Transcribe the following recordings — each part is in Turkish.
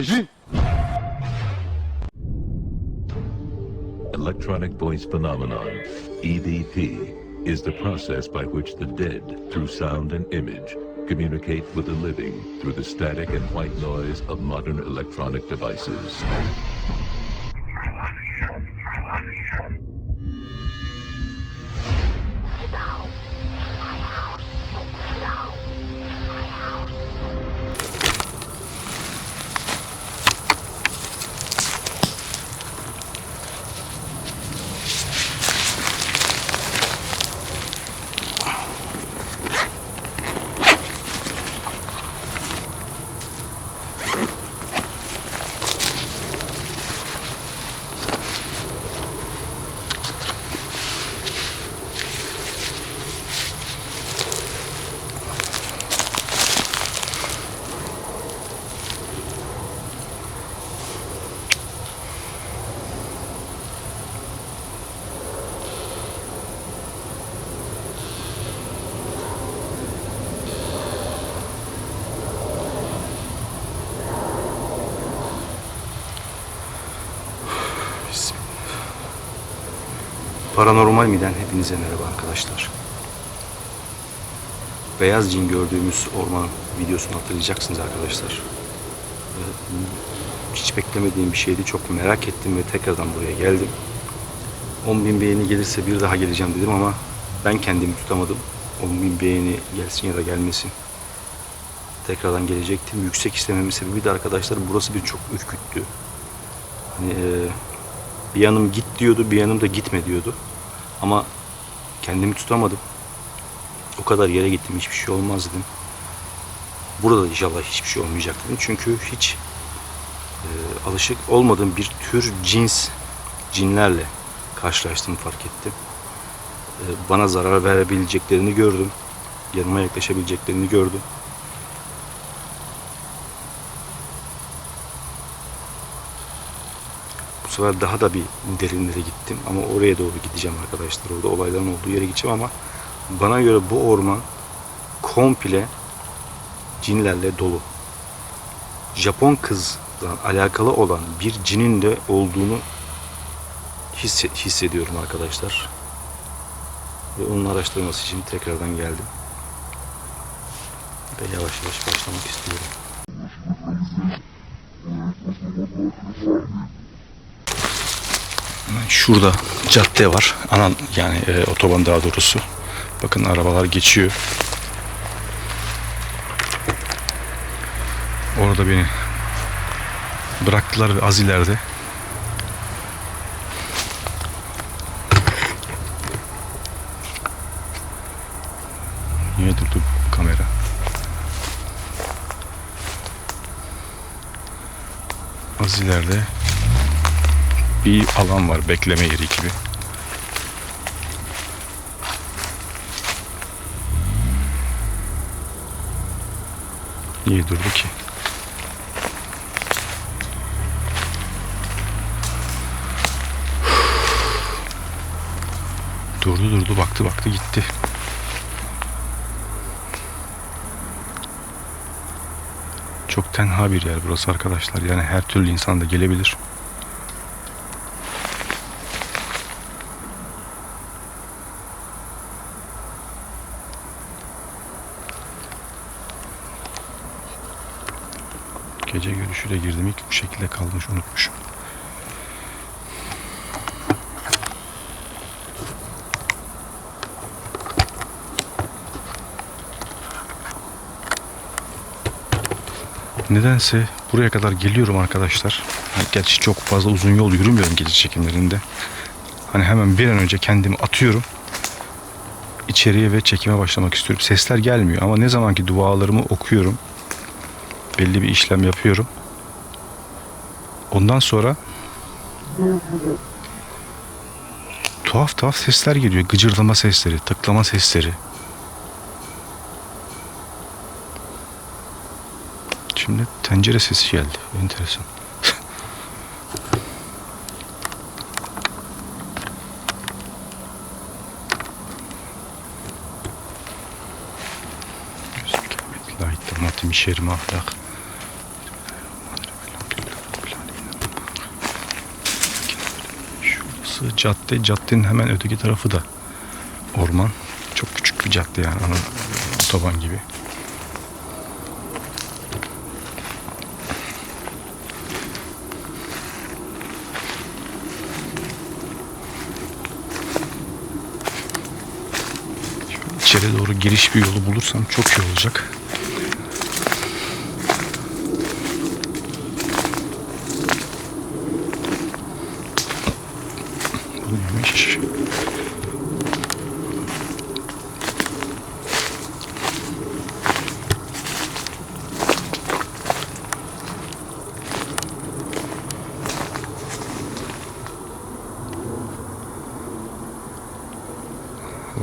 s'agit? Electronic voice phenomenon, EVP, is the process by which the dead, through sound and image, communicate with the living through the static and white noise of modern electronic devices. Paranormal Mi'den hepinize merhaba arkadaşlar. Beyaz cin gördüğümüz orman videosunu hatırlayacaksınız arkadaşlar. Hiç beklemediğim bir şeydi. Çok merak ettim ve tekrardan buraya geldim. 10.000 beğeni gelirse bir daha geleceğim dedim ama ben kendimi tutamadım. 10.000 beğeni gelsin ya da gelmesin, tekrardan gelecektim. Yüksek istememin sebebi de arkadaşlar, burası bir çok ürküttü. Hani bir yanım git diyordu, bir yanım da gitme diyordu. Ama kendimi tutamadım. O kadar yere gittim, hiçbir şey olmaz dedim. Burada da inşallah hiçbir şey olmayacak dedim. Çünkü hiç alışık olmadığım bir tür cinlerle karşılaştığımı fark ettim. Bana zarar verebileceklerini gördüm. Yanıma yaklaşabileceklerini gördüm. Bu sefer daha da bir derinlere gittim ama oraya doğru gideceğim arkadaşlar. Orada olayların olduğu yere gideceğim ama bana göre bu orman komple cinlerle dolu. Japon kızla alakalı olan bir cinin de olduğunu hissediyorum arkadaşlar. Ve onun araştırması için tekrardan geldim. Ve yavaş yavaş başlamak istiyorum. Şurada cadde var. Yani otoban daha doğrusu. Bakın arabalar geçiyor. Orada beni bıraktılar ve az ileride. Niye durdu kamera? Az ileride bir alan var, bekleme yeri gibi. Niye durdu ki? Durdu, baktı gitti. Çok tenha bir yer burası arkadaşlar. Yani her türlü insan da gelebilir. Gece görüşüyle girdim. İlk bu şekilde kalmış, unutmuşum. Nedense buraya kadar geliyorum arkadaşlar. Gerçi çok fazla uzun yol yürümüyorum gece çekimlerinde. Hani hemen bir an önce kendimi atıyorum içeriye ve çekime başlamak istiyorum. Sesler gelmiyor ama ne zamanki dualarımı okuyorum, belli bir işlem yapıyorum, ondan sonra tuhaf sesler geliyor. Gıcırdama sesleri, tıklama sesleri. Şimdi tencere sesi geldi. Enteresan. Bismillahirrahmanirrahim. Şerim ahlak. Burası cadde. Caddenin hemen öteki tarafı da orman. Çok küçük bir cadde yani. Otoban gibi. İçeri doğru giriş bir yolu bulursam çok iyi olacak. Bu neymiş?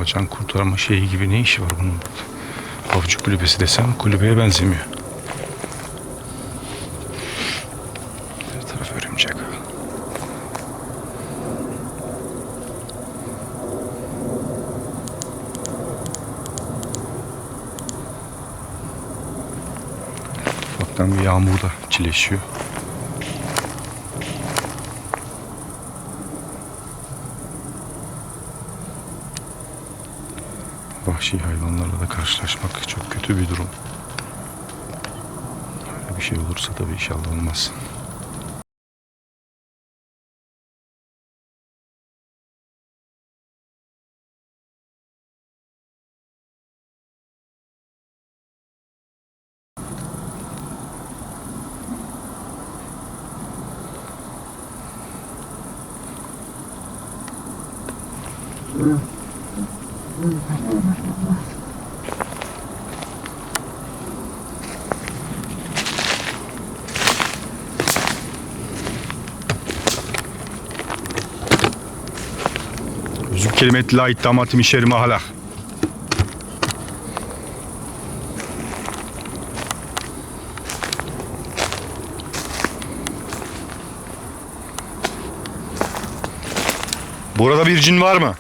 Can kurtarma şeyi gibi ne işi var bunun? Avcı kulübesi desem kulübeye benzemiyor. Her taraf örümcek. Ufaktan bir yağmur da çileşiyor. Vahşi hayvanlarla da karşılaşmak çok kötü bir durum. Öyle bir şey olursa tabii inşallah olmaz. Yüzük kelimeti la ittamatim işeri mahalak. Burada bir cin var mı?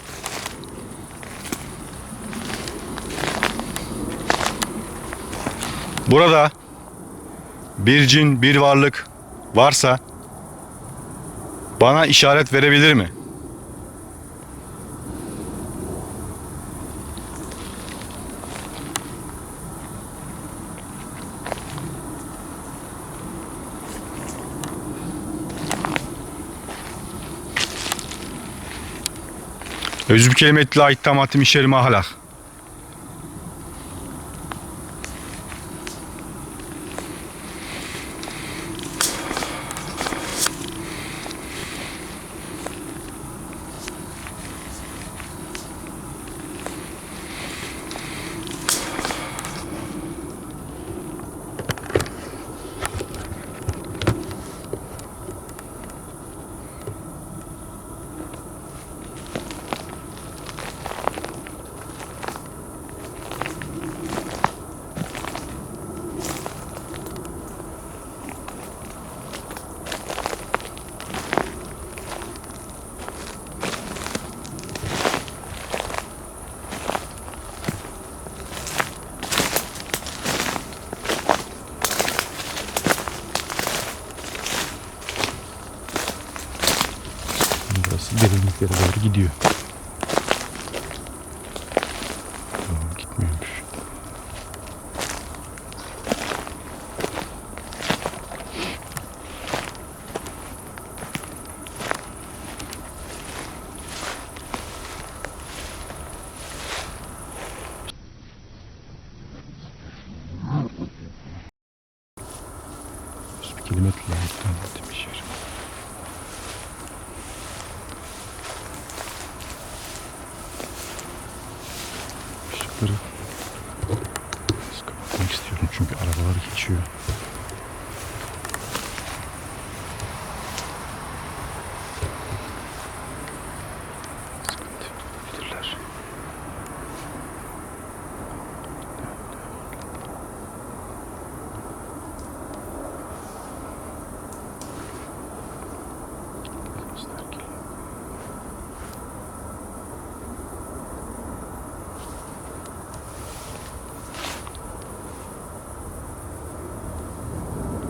Burada bir cin, bir varlık varsa bana işaret verebilir mi? Özü bir kelimetle ait tamatim işleri mahalak. Burası derinliklere doğru gidiyor. Tamam, gitmiyormuş. Bir kelimetle demiş yer. Işıkları kapatmak istiyorum çünkü arabalar geçiyor. Sıkıntı olabilirler.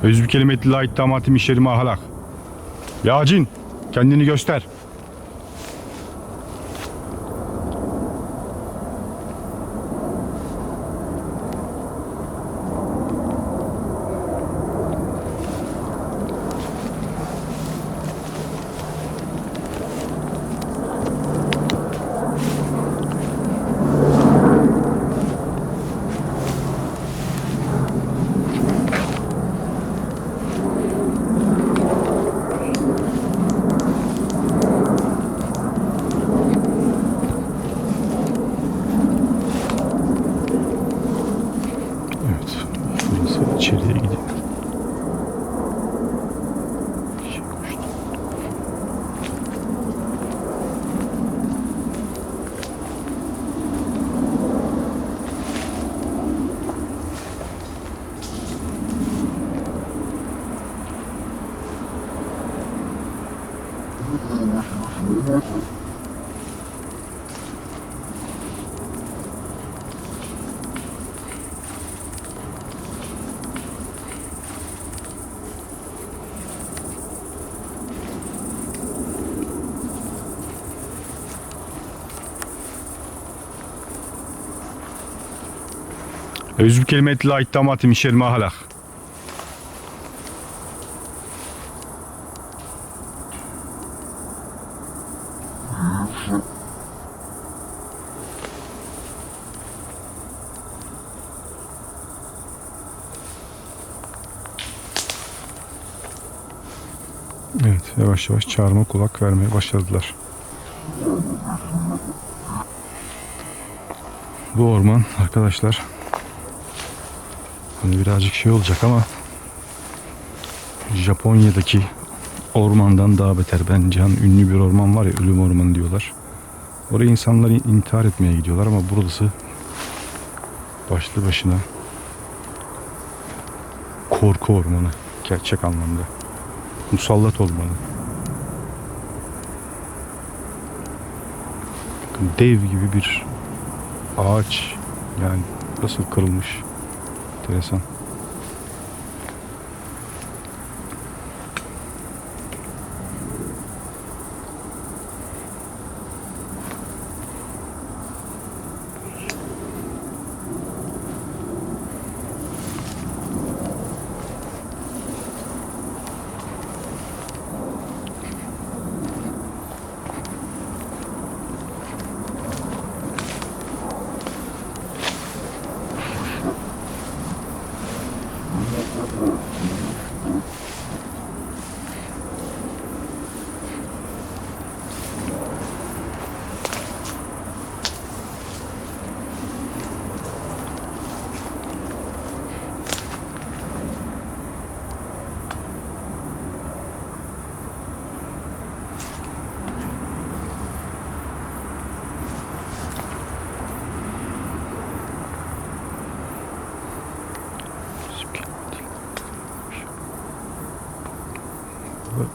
Özü kelimeti la ittamatim işleri mahalak. Ya cin, kendini göster. Özü kelimeti la ittamatim işer mahalak. Evet, yavaş yavaş çağrıma kulak vermeye başladılar. Bu orman arkadaşlar hani birazcık şey olacak ama Japonya'daki ormandan daha beter bence. Hani ünlü bir orman var ya, ölüm ormanı diyorlar. Oraya insanlar intihar etmeye gidiyorlar ama burası başlı başına korku ormanı gerçek anlamda. Musallat ormanı. Bakın dev gibi bir ağaç, yani nasıl kırılmış, enteresan.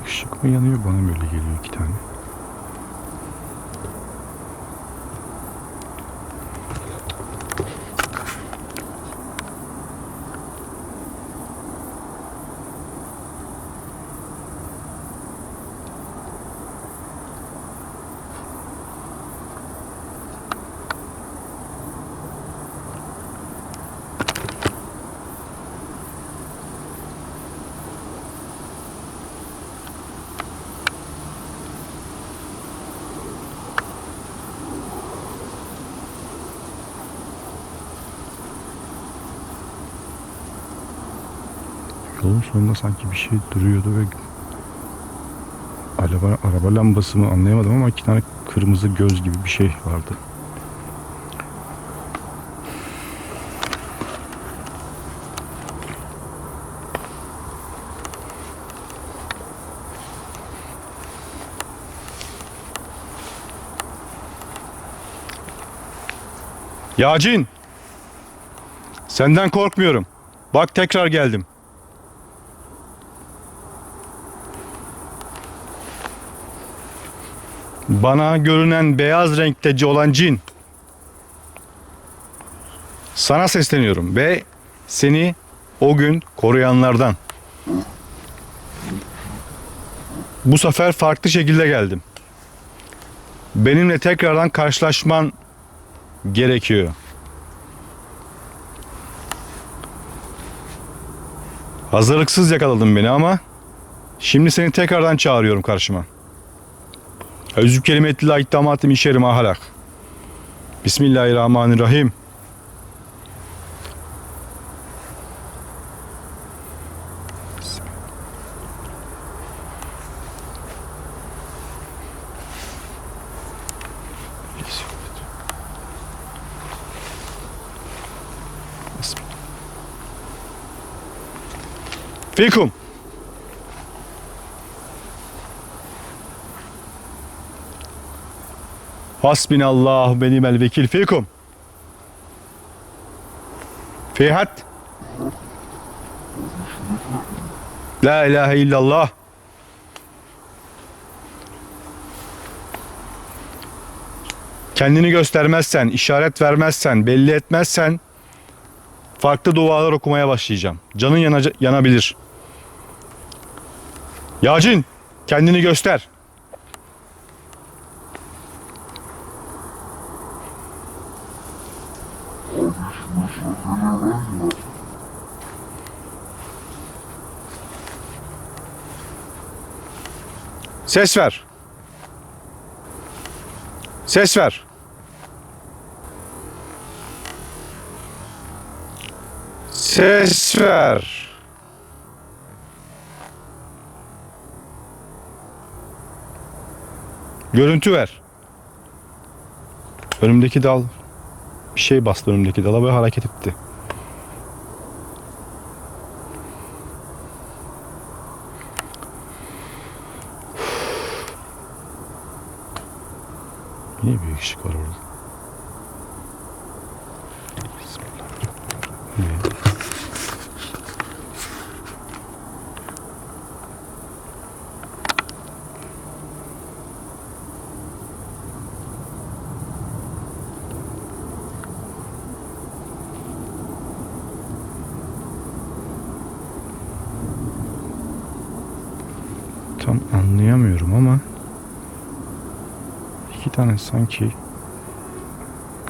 Işık mı yanıyor, bana böyle geliyor iki tane. Yolun sonunda sanki bir şey duruyordu ve araba lambası mı anlayamadım ama iki tane kırmızı göz gibi bir şey vardı. Yacin! Senden korkmuyorum. Bak, tekrar geldim. Bana görünen beyaz renkte olan cin. Sana sesleniyorum ve seni o gün koruyanlardan. Bu sefer farklı şekilde geldim. Benimle tekrardan karşılaşman gerekiyor. Hazırlıksız yakaladın beni ama şimdi seni tekrardan çağırıyorum karşıma. Özü kelimetillah ittamatim işerim ahalak. Bismillahirrahmanirrahim. Fikum. Hasbinallahu ve nimel vekil fikum. Fihat. La ilahe illallah. Kendini göstermezsen, işaret vermezsen, belli etmezsen farklı dualar okumaya başlayacağım. Canın yanabilir. Yacin, kendini göster. Ses ver. Ses ver. Ses ver. Görüntü ver. Önümdeki dal bir şey bastı önümdeki dala ve hareket etti. Niye büyük ışık var orada? Bismillahirrahmanirrahim. Tam anlayamıyorum ama iki tane sanki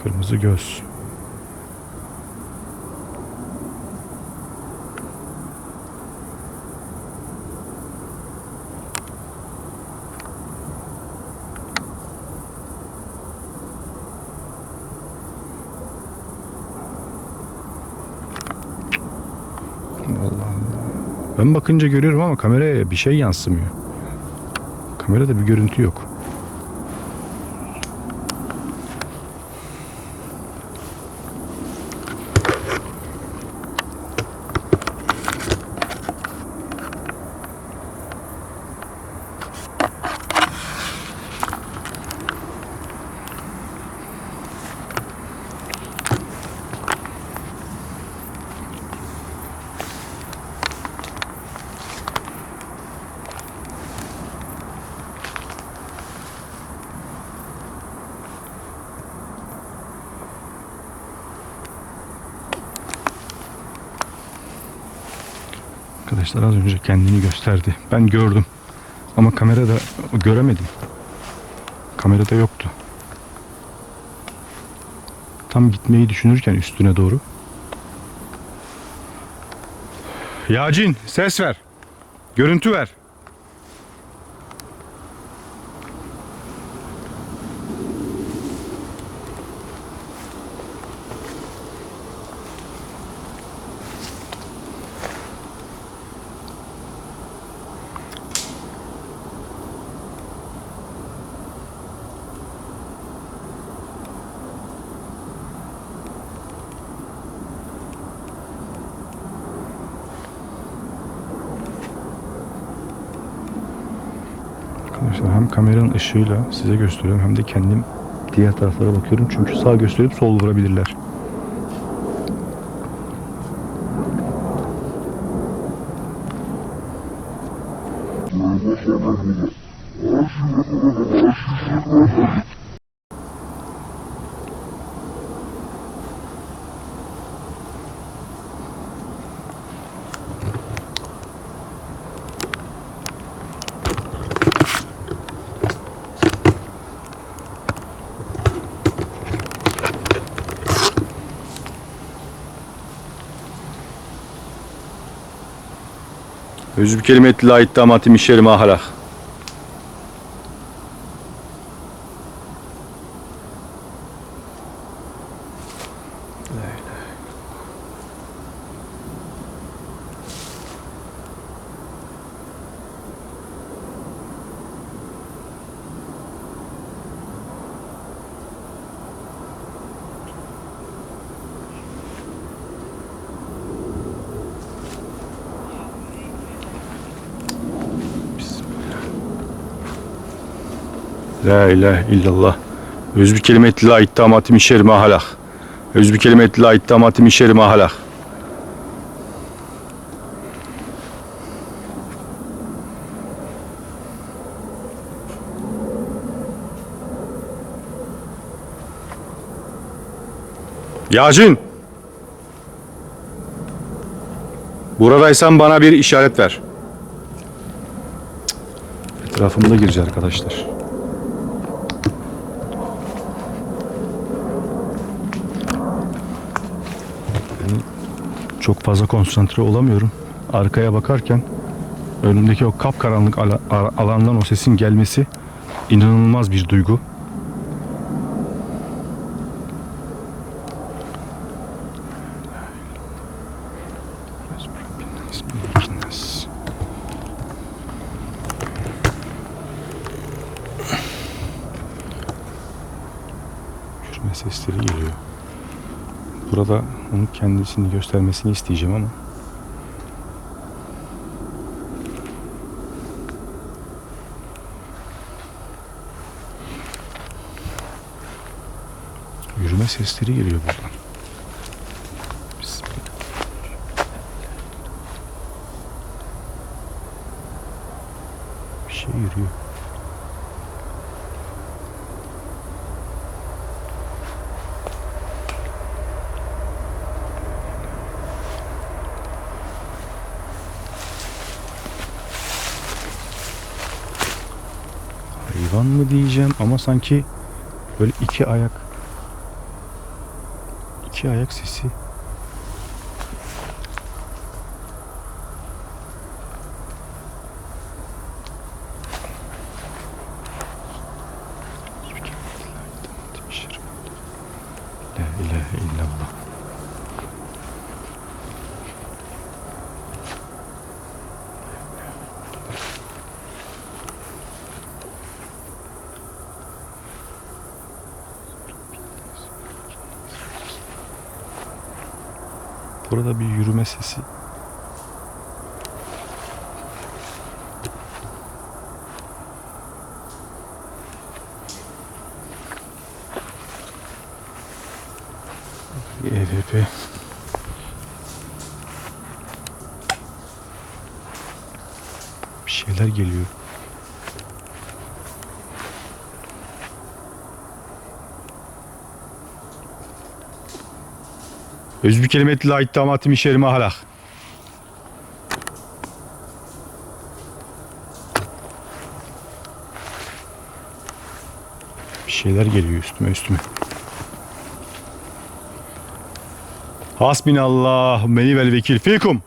kırmızı göz. Allah Allah. Ben bakınca görüyorum ama kameraya bir şey yansımıyor. Kamerada bir görüntü yok. Arkadaşlar az önce kendini gösterdi. Ben gördüm. Ama kamerada göremedim. Kamerada yoktu. Tam gitmeyi düşünürken üstüne doğru. Yacin ses ver. Görüntü ver. Arkadaşlar hem kameranın ışığıyla size gösteriyorum hem de kendim diğer taraflara bakıyorum. Çünkü sağ gösterip sol vurabilirler. Özü bir kelimetle la iddamati mişeri mahalak. La ilahe illallah. Özü bir kelimetle la iddamati mişeri mahalak. Özü bir kelimetle la iddamati mişeri mahalak. Yacin. Buradaysan bana bir işaret ver. Etrafımda gireceğiz arkadaşlar. çok fazla konsantre olamıyorum. Arkaya bakarken önümdeki o kapkaranlık alandan o sesin gelmesi inanılmaz bir duygu. Yürüme sesleri geliyor. Burada onun kendisini göstermesini isteyeceğim ama yürüme sesleri geliyor buradan. Bismillah. Bir şey yürüyor. Hayvan mı diyeceğim ama sanki böyle iki ayak sesi. La ilahe illallah. Burada bir yürüme sesi. EVP. Bir şeyler geliyor. Özbü kelimeti la ittamatim işerime ahlak. Bir şeyler geliyor üstüme. Hasbinallah meni vel vekil fikum.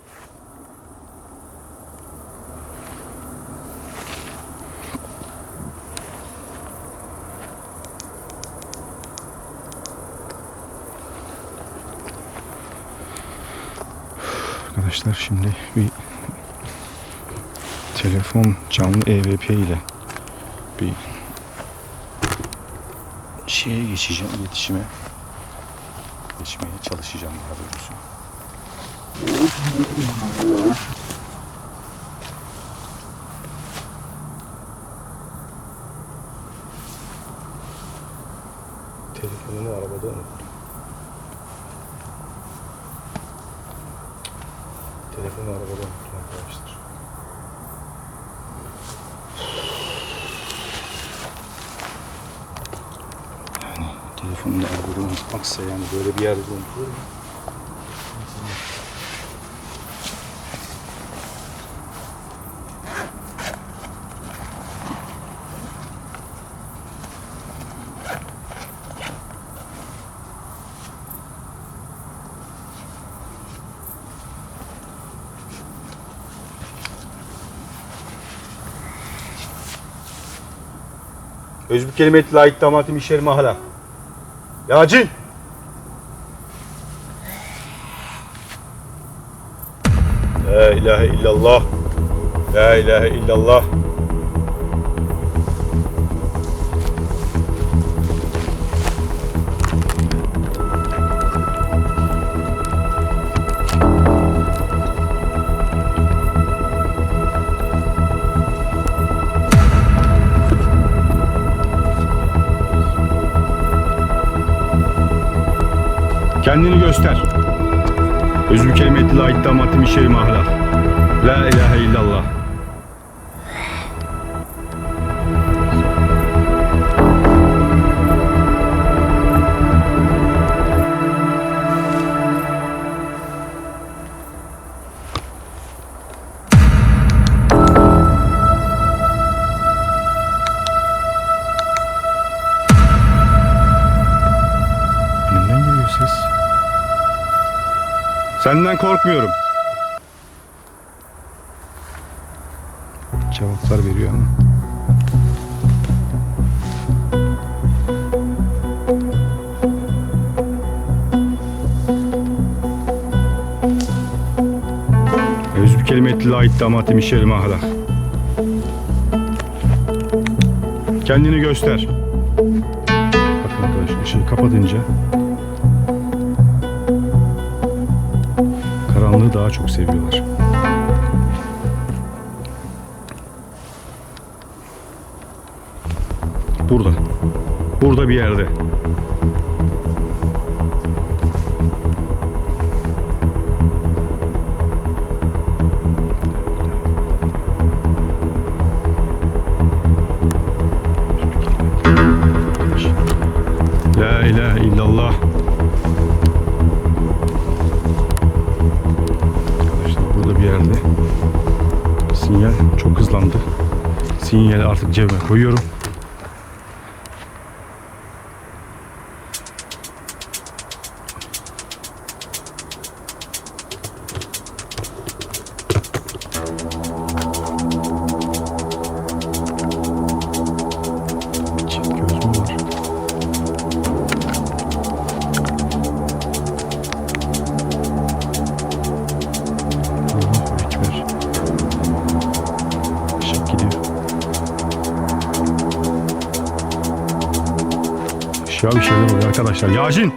Arkadaşlar şimdi bir telefon canlı EVP ile bir şeye geçeceğim, geçmeye çalışacağım daha doğrusu. Telefonumu arabada unuttum. Telefonu arabada unuttum arkadaşlar. Yani telefonu da arabada unutmaksa yani böyle bir yerde unutulur mu? Özbü kelimeti la ittamatim işerime ahlak. Ya cin! La ilahe illallah. La ilahe illallah. Kendini göster. Özbü kelimeti la ittamatim işerime ahlak. La ilahe illallah. Senden korkmuyorum. Cevaplar veriyor ama. Özü bir kelimetle la iddiamati mişel mahlak. Kendini göster. Bakın arkadaşlar, ışığı kapatınca karanlığı daha çok seviyorlar. Burada. Burada bir yerde. La ilahe illallah. Arkadaşlar burada bir yerde. Sinyal çok hızlandı. Sinyali artık cebime koyuyorum. Çift göz mü var? Allahu Ekber. Işık gidiyor. Işığa bir şeyler oluyor arkadaşlar. Yacin!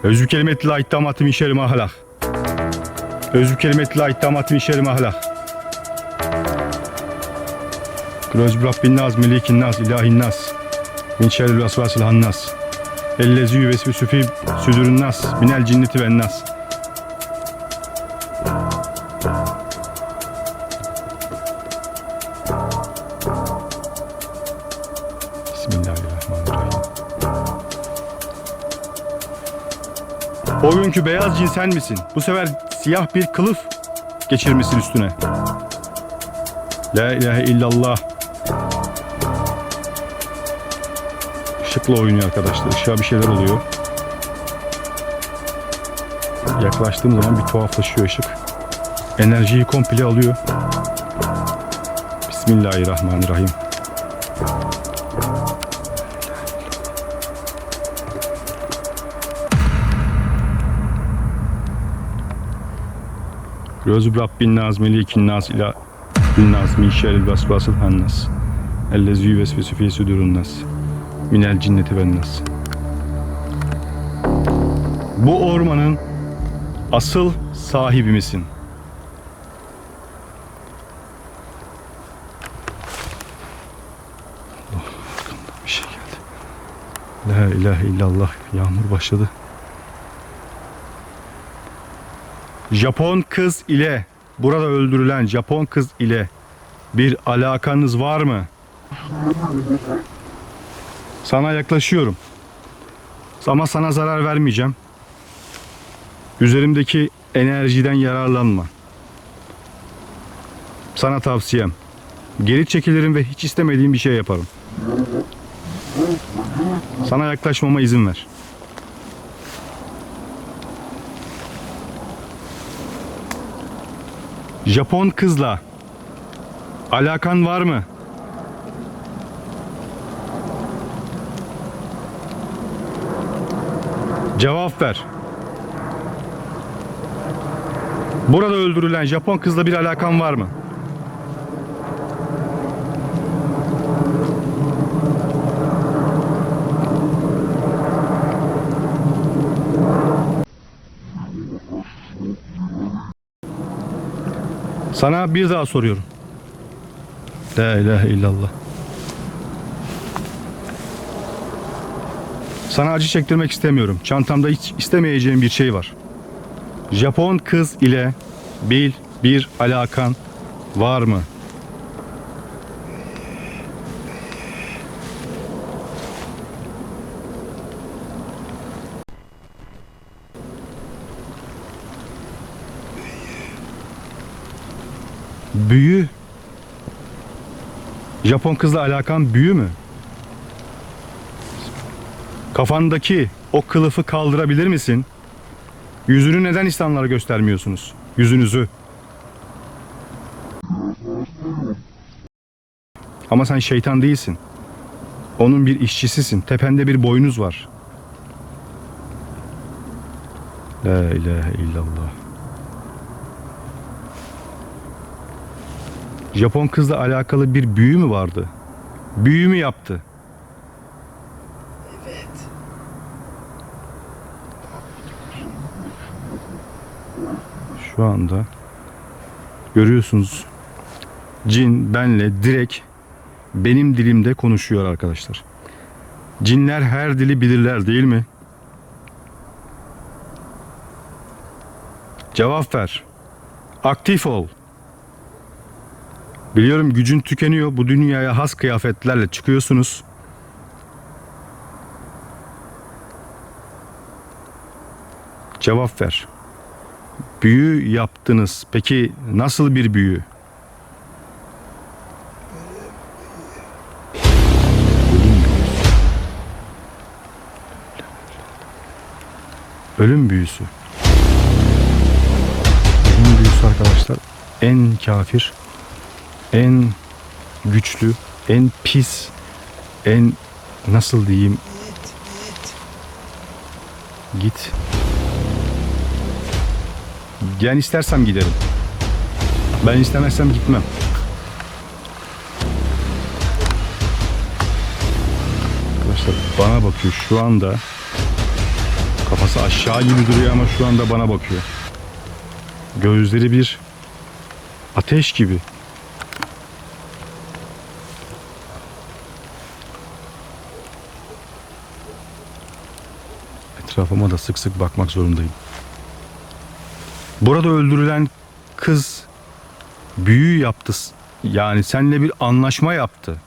Özü kelimeti la iddamatı min şerri ma halak. Özü kelimeti la iddamatı min şerri ma halak. Gözü Rabbin nas, melikin nas, ilahin nas. Min şerril vesvasil hannas. Ellezî yüvesvisu fî südürün nas. Minel cinneti ven nas. Bismillahirrahmanirrahim. O günkü beyaz cin sen misin? Bu sefer siyah bir kılıf geçirmişsin üstüne. La ilahe illallah. Işıkla oynuyor arkadaşlar. Işığa bir şeyler oluyor. Yaklaştığım zaman bir tuhaflaşıyor ışık. Enerjiyi komple alıyor. Bismillahirrahmanirrahim. Gözü Rabbin nas, melikin nas, ilahin nas, min şerril vesvasil hannas. Ellezî yüvesvisu fî sudûrin nas. Minel cinneti ven nas. Bu ormanın asıl sahibi misin? Allah, arkamdan bir şey geldi. La ilahe illallah. Yağmur başladı. Japon kız ile, burada öldürülen Japon kız ile bir alakanız var mı? Sana yaklaşıyorum. Ama sana zarar vermeyeceğim. Üzerimdeki enerjiden yararlanma. Sana tavsiyem. Geri çekilirim ve hiç istemediğim bir şey yaparım. Sana yaklaşmama izin ver. Japon kızla alakan var mı? Cevap ver. Burada öldürülen Japon kızla bir alakan var mı? Sana bir daha soruyorum. La ilahe illallah. Sana acı çektirmek istemiyorum. Çantamda hiç istemeyeceğim bir şey var. Japon kız ile bir alakan var mı? Büyü. Japon kızla alakan büyü mü? Kafandaki o kılıfı kaldırabilir misin? Yüzünü neden insanlara göstermiyorsunuz? Yüzünüzü. Ama sen şeytan değilsin. Onun bir işçisisin. Tepende bir boynuz var. La ilahe illallah. Japon kızla alakalı bir büyü mü vardı? Büyü mü yaptı? Evet. Şu anda görüyorsunuz, cin benle direkt benim dilimde konuşuyor arkadaşlar. Cinler her dili bilirler değil mi? Cevap ver. Aktif ol. Biliyorum gücün tükeniyor. Bu dünyaya has kıyafetlerle çıkıyorsunuz. Cevap ver. Büyü yaptınız. Peki nasıl bir büyü? Ölüm büyüsü. Ölüm büyüsü arkadaşlar en kafir, en güçlü, en pis, en nasıl diyeyim? Git. Ben istersem giderim. Ben istemezsem gitmem. Arkadaşlar bana bakıyor şu anda. Kafası aşağı gibi duruyor ama şu anda bana bakıyor. Gözleri bir ateş gibi. Etrafıma da sık sık bakmak zorundayım. Burada öldürülen kız büyü yaptı. Yani seninle bir anlaşma yaptı.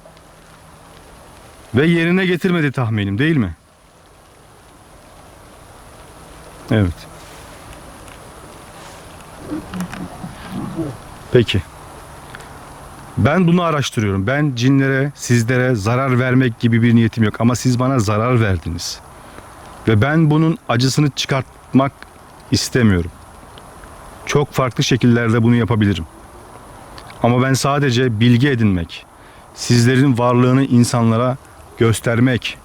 Ve yerine getirmedi tahminim, değil mi? Evet. Peki. Ben bunu araştırıyorum. Ben cinlere, sizlere zarar vermek gibi bir niyetim yok. Ama siz bana zarar verdiniz. Ve ben bunun acısını çıkartmak istemiyorum. Çok farklı şekillerde bunu yapabilirim. Ama ben sadece bilgi edinmek, sizlerin varlığını insanlara göstermek,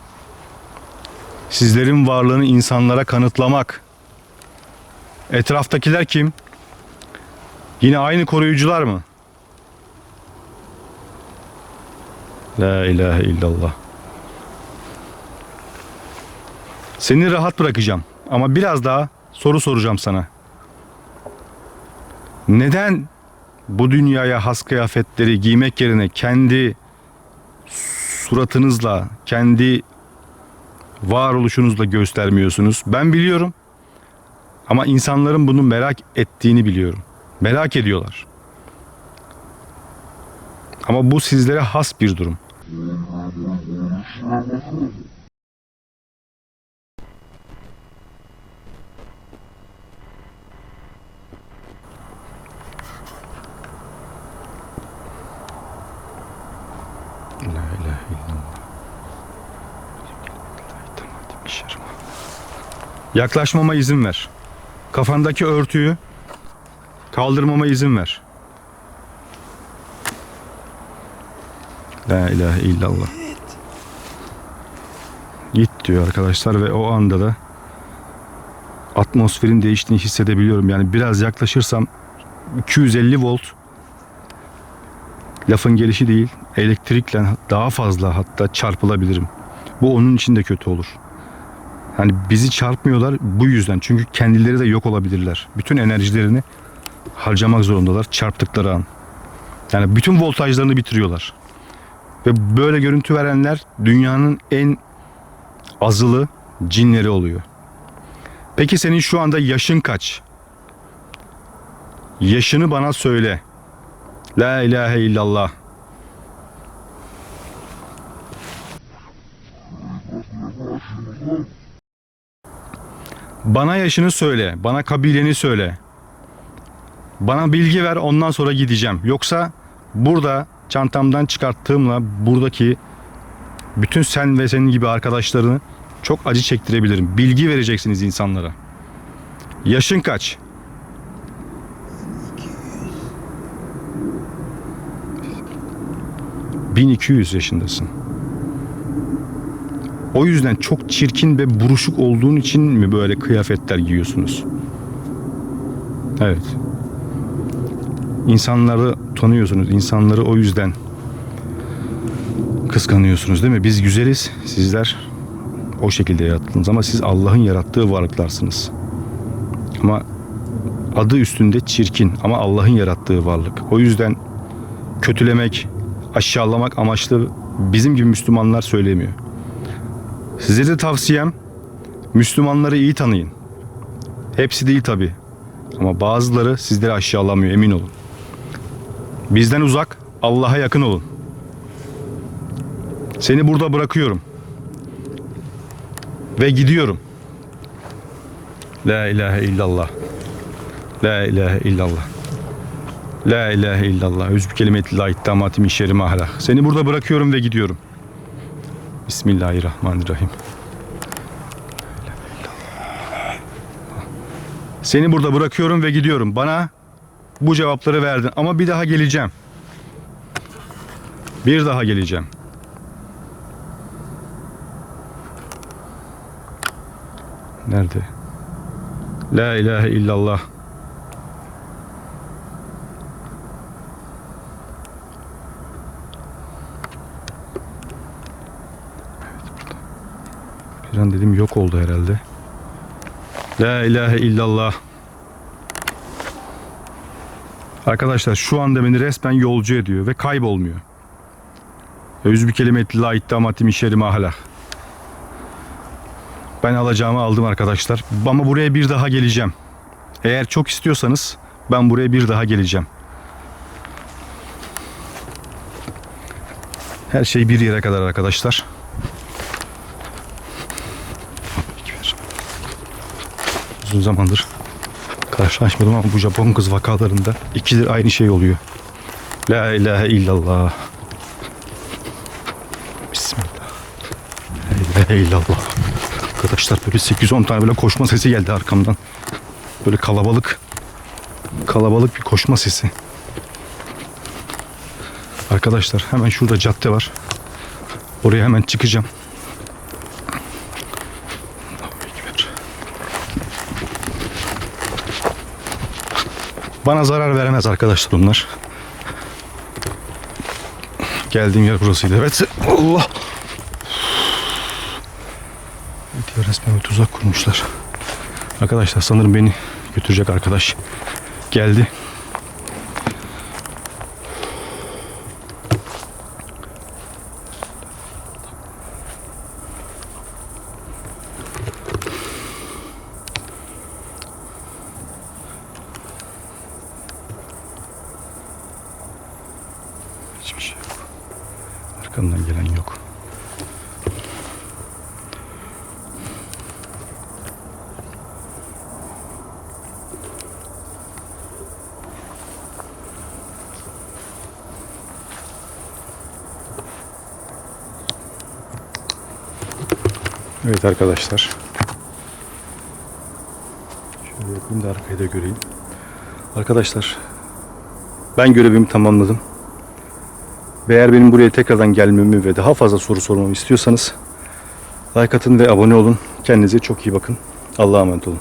sizlerin varlığını insanlara kanıtlamak. Etraftakiler kim? Yine aynı koruyucular mı? La ilahe illallah. Seni rahat bırakacağım ama biraz daha soru soracağım sana. Neden bu dünyaya has kıyafetleri giymek yerine kendi suratınızla, kendi varoluşunuzla göstermiyorsunuz? Ben biliyorum. Ama insanların bunu merak ettiğini biliyorum. Merak ediyorlar. Ama bu sizlere has bir durum. La ilahe illallah. Yaklaşmama izin ver. Kafandaki örtüyü kaldırmama izin ver. La ilahe illallah. Git diyor arkadaşlar ve o anda da atmosferin değiştiğini hissedebiliyorum. Yani biraz yaklaşırsam 250 volt, lafın gelişi değil, elektrikle daha fazla hatta çarpılabilirim. Bu onun için de kötü olur. Yani bizi çarpmıyorlar bu yüzden. Çünkü kendileri de yok olabilirler. Bütün enerjilerini harcamak zorundalar çarptıkları an. Yani bütün voltajlarını bitiriyorlar. Ve böyle görüntü verenler dünyanın en azılı cinleri oluyor. Peki senin şu anda yaşın kaç? Yaşını bana söyle. La ilahe illallah. Bana yaşını söyle. Bana kabileni söyle. Bana bilgi ver, ondan sonra gideceğim. Yoksa burada çantamdan çıkarttığımla buradaki bütün sen ve senin gibi arkadaşlarını çok acı çektirebilirim. Bilgi vereceksiniz insanlara. Yaşın kaç? 1200 yaşındasın. O yüzden çok çirkin ve buruşuk olduğun için mi böyle kıyafetler giyiyorsunuz? Evet. İnsanları tanıyorsunuz. İnsanları o yüzden kıskanıyorsunuz değil mi? Biz güzeliz. Sizler o şekilde yaratıldınız ama siz Allah'ın yarattığı varlıklarsınız. Ama adı üstünde çirkin ama Allah'ın yarattığı varlık. O yüzden kötülemek, aşağılamak amaçlı bizim gibi Müslümanlar söylemiyor. Size de tavsiyem Müslümanları iyi tanıyın. Hepsi değil tabi. Ama bazıları sizleri aşağılamıyor, emin olun. Bizden uzak, Allah'a yakın olun. Seni burada bırakıyorum. Ve gidiyorum. La ilahe illallah. La ilahe illallah. La ilahe illallah. Özbü kelimetillahi ittamatim işerim ahlak. Seni burada bırakıyorum ve gidiyorum. Bismillahirrahmanirrahim. Seni burada bırakıyorum ve gidiyorum. Bana bu cevapları verdin ama bir daha geleceğim. Bir daha geleceğim. Nerede? La ilahe illallah. Bir an dedim yok oldu herhalde. La ilahe illallah. Arkadaşlar şu anda beni resmen yolcu ediyor ve kaybolmuyor. Özbü kelimetillahi ittamatim işerim ahlak. Ben alacağımı aldım arkadaşlar. Ama buraya bir daha geleceğim. Eğer çok istiyorsanız ben buraya bir daha geleceğim. Her şey bir yere kadar arkadaşlar. Uzun zamandır karşılaşmadım ama bu Japon kız vakalarında ikidir aynı şey oluyor. La ilahe illallah. Bismillah. La ilahe illallah. Arkadaşlar böyle 8-10 tane böyle koşma sesi geldi arkamdan. Böyle kalabalık bir koşma sesi. Arkadaşlar hemen şurada cadde var. Oraya hemen çıkacağım. Bana zarar veremez arkadaşlar onlar. Geldiğim yer burasıydı. Evet. Allah. Evet, resmen bir tuzak kurmuşlar. Arkadaşlar sanırım beni götürecek arkadaş geldi. Hiçbir şey yok. Arkamdan gelen yok. Evet arkadaşlar. Şöyle yapayım da arkayı da göreyim. Arkadaşlar ben görevimi tamamladım. Ve eğer benim buraya tekrardan gelmemi ve daha fazla soru sormamı istiyorsanız like atın ve abone olun. Kendinize çok iyi bakın. Allah'a emanet olun.